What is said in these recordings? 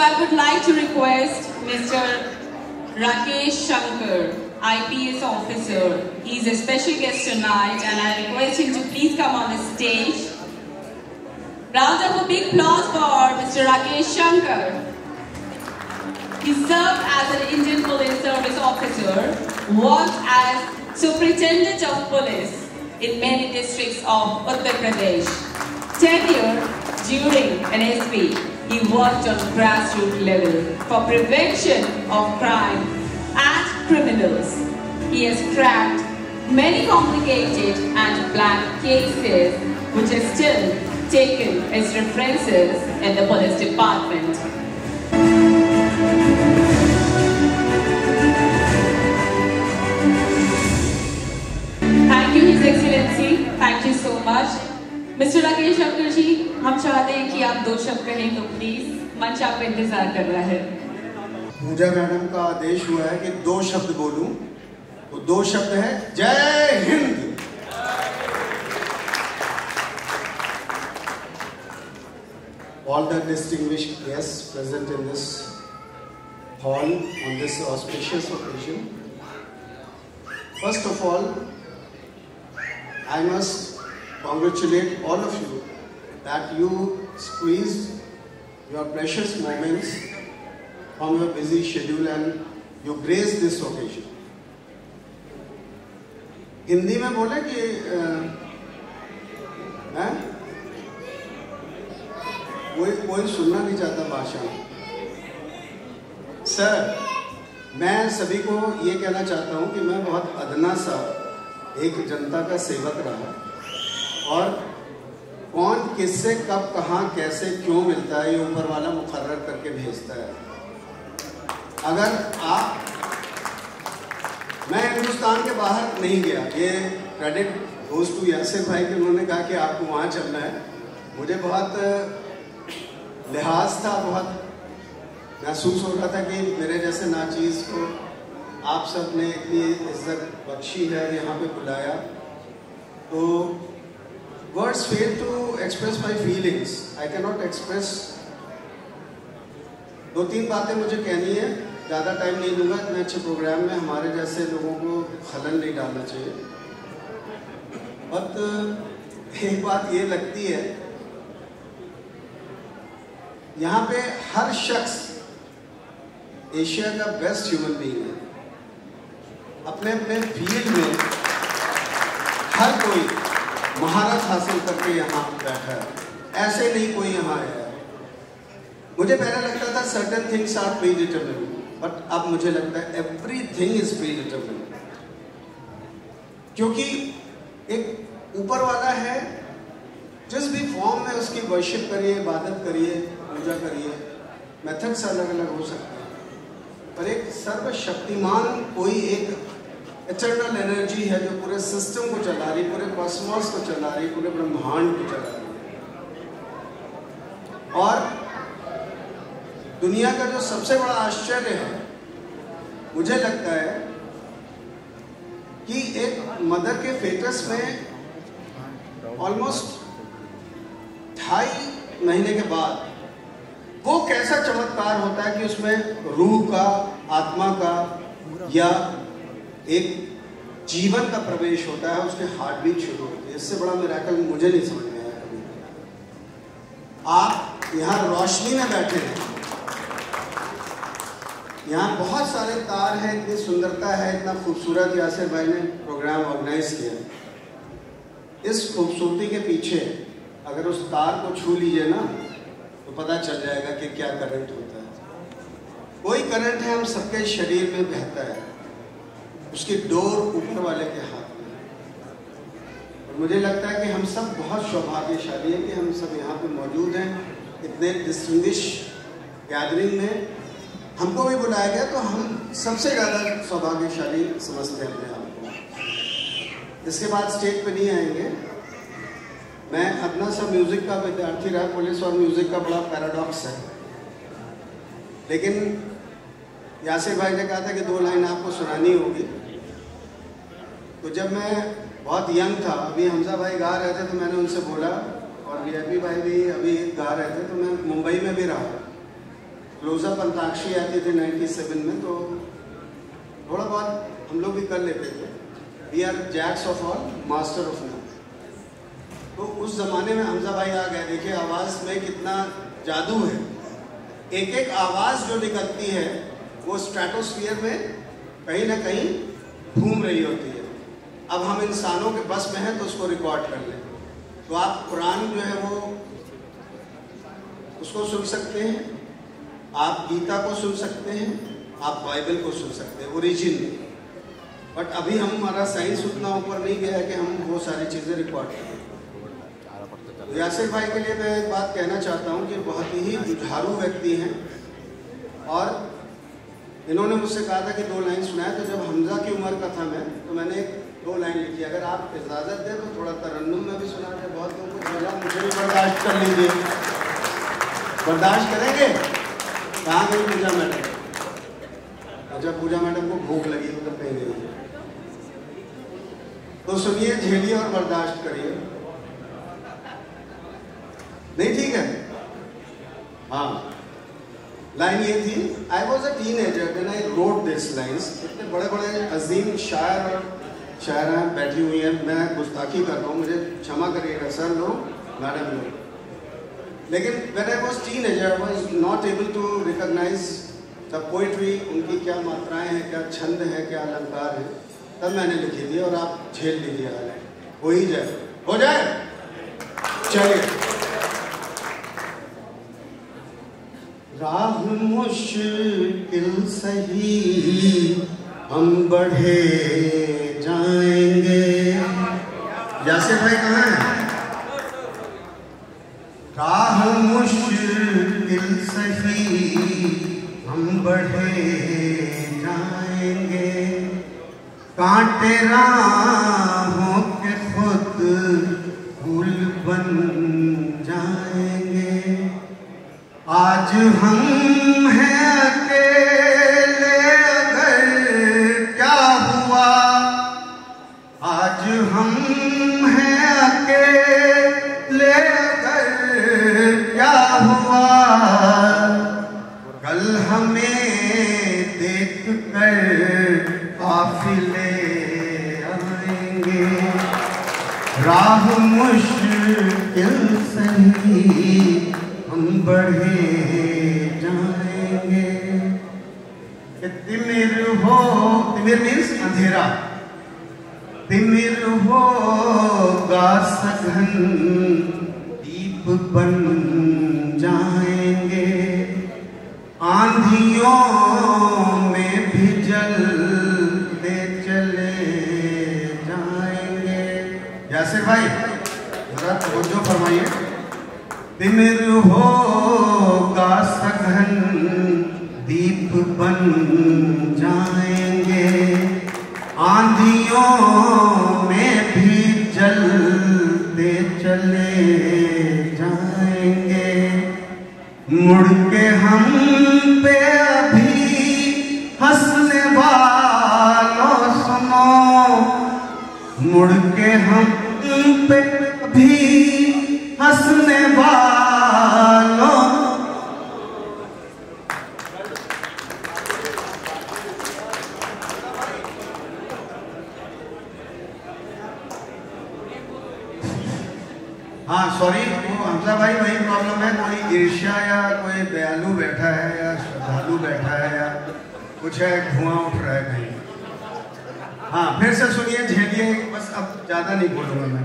So I would like to request Mr. Rakesh Shankar, IPS officer. He is a special guest tonight and I request him to please come on the stage. Round up a big applause for Mr. Rakesh Shankar. He served as an Indian Police Service officer, worked as Superintendent of Police in many districts of Uttar Pradesh. Tenure during an SP, he worked on grassroots level for prevention of crime and criminals. He has cracked many complicated and black cases which are still taken as references in the police department. Thank you, His Excellency. Thank you so much. Mr. Rakesh Shankar जी, हम चाहते हैं कि आप दो शब्द कहें तो please मंच आप इंतजार कर रहा है। पूजा मैडम का आदेश हुआ है कि दो शब्द बोलूं, तो दो शब्द है जय Hind. All the distinguished guests present in this hall on this auspicious occasion. First of all, I must congratulate all of you that you squeezed your precious moments from your busy schedule and you graced this occasion. Hindi में बोले कि कोई सुनना नहीं चाहता भाषण। Sir, मैं सभी को ये कहना चाहता हूँ कि मैं बहुत अदना सा एक जनता का सेवक रहा और कौन किससे कब कहाँ कैसे क्यों मिलता है ये ऊपर वाला मुकर्रर करके भेजता है। अगर मैं हिंदुस्तान के बाहर नहीं गया, ये क्रेडिट गोज़ टू यासिर भाई कि उन्होंने कहा कि आपको वहाँ चलना है। मुझे बहुत लिहाज था, बहुत महसूस हो रहा था कि मेरे जैसे नाचीज़ को आप सब ने इतनी इज्जत बख्शी है, यहाँ पे बुलाया। तो words fail to express my feelings, I can not express. दो तीन बातें मुझे कहनी है, ज़्यादा टाइम नहीं लूँगा। इतने अच्छे प्रोग्राम में हमारे जैसे लोगों को खलल नहीं डालना चाहिए। बट एक बात ये लगती है, यहाँ पे हर शख्स एशिया का बेस्ट ह्यूमन बीइंग है। अपने अपने फील्ड में हर कोई महारत हासिल करके यहाँ बैठा है, ऐसे नहीं कोई यहाँ आया है। मुझे पहले लगता था certain things are predetermined, but अब मुझे लगता है एवरीथिंग इज प्री डिटरमिन्ड। क्योंकि एक ऊपर वाला है, जिस भी फॉर्म में उसकी वर्शिप करिए, इबादत करिए, पूजा करिए, मेथड्स अलग अलग हो सकते हैं, पर एक सर्वशक्तिमान कोई एक इटर्नल एनर्जी है जो पूरे सिस्टम को चला रही, पूरे कॉस्मोस को चला रही, पूरे ब्रह्मांड को चला रही। और दुनिया का जो सबसे बड़ा आश्चर्य है, मुझे लगता है कि एक मदर के फेटस में ऑलमोस्ट 2.5 महीने के बाद वो कैसा चमत्कार होता है कि उसमें रूह का, आत्मा का या एक जीवन का प्रवेश होता है, उसके हार्ट बीट शुरू होती है। इससे बड़ा मिरेकल मुझे नहीं समझ में आया कभी। आप यहाँ रोशनी में बैठे हैं, यहाँ बहुत सारे तार हैं, इतनी सुंदरता है, इतना खूबसूरत यासिर भाई ने प्रोग्राम ऑर्गेनाइज किया। इस खूबसूरती के पीछे अगर उस तार को छू लीजिए ना, तो पता चल जाएगा कि क्या करंट होता है। कोई करंट है, हम सबके शरीर में बहता है, उसकी डोर ऊपर वाले के हाथ में। और मुझे लगता है कि हम सब बहुत सौभाग्यशाली हैं कि हम सब यहाँ पे मौजूद हैं, इतने डिस्टिंग्विश गैदरिंग में हमको भी बुलाया गया, तो हम सबसे ज़्यादा सौभाग्यशाली समझते हैं अपने आप को। इसके बाद स्टेज पे नहीं आएंगे। मैं अपना सा म्यूज़िक का विद्यार्थी रहा, पुलिस और म्यूज़िक का बड़ा पैराडॉक्स है, लेकिन यासिर भाई ने कहा था कि 2 लाइन आपको सुनानी होगी। तो जब मैं बहुत यंग था, अभी हमजा भाई गा रहे थे, तो मैंने उनसे बोला, और वीआईपी भाई भी अभी गा रहे थे, तो मैं मुंबई में भी रहा, क्लोजअप अंताक्षरी आती थी 97 में, तो थोड़ा बहुत हम लोग भी कर लेते थे। We are jacks of all master of none. तो उस जमाने में हमजा भाई आ गए। देखिए आवाज़ में कितना जादू है। एक एक आवाज़ जो निकलती है वो स्ट्रेटोस्फीयर में कहीं ना कहीं घूम रही होती है। अब हम इंसानों के बस में हैं तो उसको रिकॉर्ड कर लें। तो आप कुरान जो है वो उसको सुन सकते हैं, आप गीता को सुन सकते हैं, आप बाइबल को सुन सकते हैं ओरिजिन में। बट अभी हमारा साइंस उतना ऊपर नहीं गया है कि हम वो सारी चीज़ें रिकॉर्ड करें। यासिर भाई के लिए मैं एक बात कहना चाहता हूँ कि बहुत ही जुझारू व्यक्ति हैं और इन्होंने मुझसे कहा था कि 2 लाइन सुनाए। तो जब हमजा की उम्र का था मैं, तो मैंने 2 लाइन लिखी। अगर आप इजाज़त दें तो थोड़ा तरन्नुम में भी सुना दें। बहुत लोगों को झगड़ा, मुझे भी बर्दाश्त कर लीजिए। बर्दाश्त करेंगे? कहाँ गई पूजा मैडम? अच्छा, पूजा मैडम को भूख लगी तो कहीं गई। तो सुनिए, झेलिए और बर्दाश्त करिए। नहीं ठीक है? हाँ, लाइन ये थी, I was a teenager when I wrote this lines. इतने बड़े बड़े अजीम शायर और शायरा बैठी हुई हैं, मैं गुस्ताखी कर रहा हूँ, मुझे क्षमा करिएगा सर लोग, मैडम लोग। लेकिन when I was teenager I was not able to recognise the poetry. उनकी क्या मात्राएं हैं, क्या छंद है, क्या अलंकार है, तब मैंने लिखी थी। और आप झेल लीजिए, हाल हो ही जाए, हो जाए। चलिए। राह मुश्किल सही हम बढ़े जाएंगे। यासिर भाई कहाँ हैं? राह मुश्किल सही हम बढ़े जाएंगे, कांटे राहों के खुद फूल बन जाएंगे। आज हम हैं अकेले अगर क्या हुआ, आज हम हैं अकेले अगर क्या हुआ, कल हमें देख कर काफिले आएंगे। राह मुश्किल सही हम बढ़े जाएंगे। तिमिर हो, तिमिर मीन्स अंधेरा, तिमिर होगा सघन दीप बन जाएंगे, आंधियों में भी जलते चले जाएंगे। यासिर भाई जरा तवज्जो फरमाइए। तिमिर होगा सघन दीप बन जाएंगे, आंधियों में भी जलते चले जाएंगे। मुड़ के हम पे अभी हंसने वालों सुनो, मुड़ के हम पे अभी हंसने वालों। हाँ सॉरी, वो हमजा भाई वही प्रॉब्लम है, कोई ईर्ष्या या कोई दयालु बैठा है या श्रद्धालु बैठा है या कुछ है, धुआं उठ रहा है कहीं। हाँ फिर से सुनिए, झेलिए, बस अब ज्यादा नहीं बोलूंगा मैं।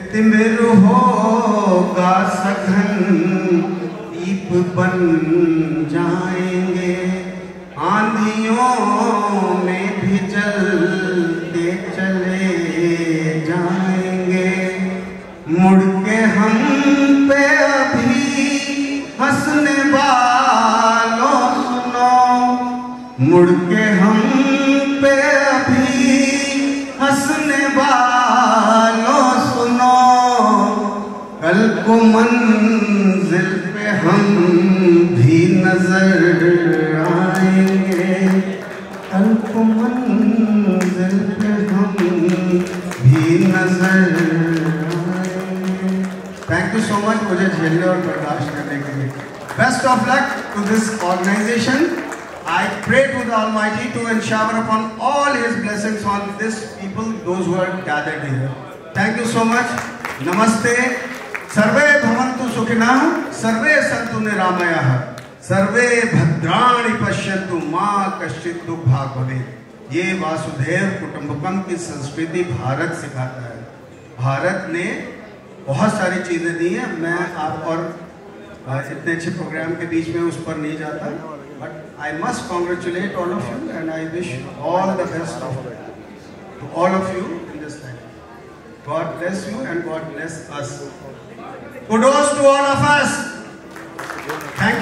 तिमिर होगा सघन दीप बन जाएंगे, आंधियों में भी जलते चले जाएंगे। मुड़ के हम पे अभी हंसने वालों सुनो, मुड़ के हम पे अभी हंसने वालों सुनो, कल को मंजिल पे हम भी नजर आएंगे, कल को मंजिल पे हम भी नजर आएंगे। थैंक यू सो मच मुझे झेलने और बर्दाश्त करने के लिए। Best of luck to this organization. I pray to the Almighty to shower upon all His blessings on these people, those who are gathered here. Thank you so much. Namaste. Sarve bhavantu sukhinah, sarve santu niramayah, sarve bhadrani pashyantu ma kaschit dukha bhavet. ये वासुदेव कुटुंबकम की संस्कृति भारत सिखाता है। भारत ने बहुत सारी चीजें दी हैं। मैं आप और इतने अच्छे प्रोग्राम के बीच में उस पर नहीं जाता, but I must congratulate all of you and I wish all the best to all of you in this time. God bless you and God bless us. Kudos to all of us. Thank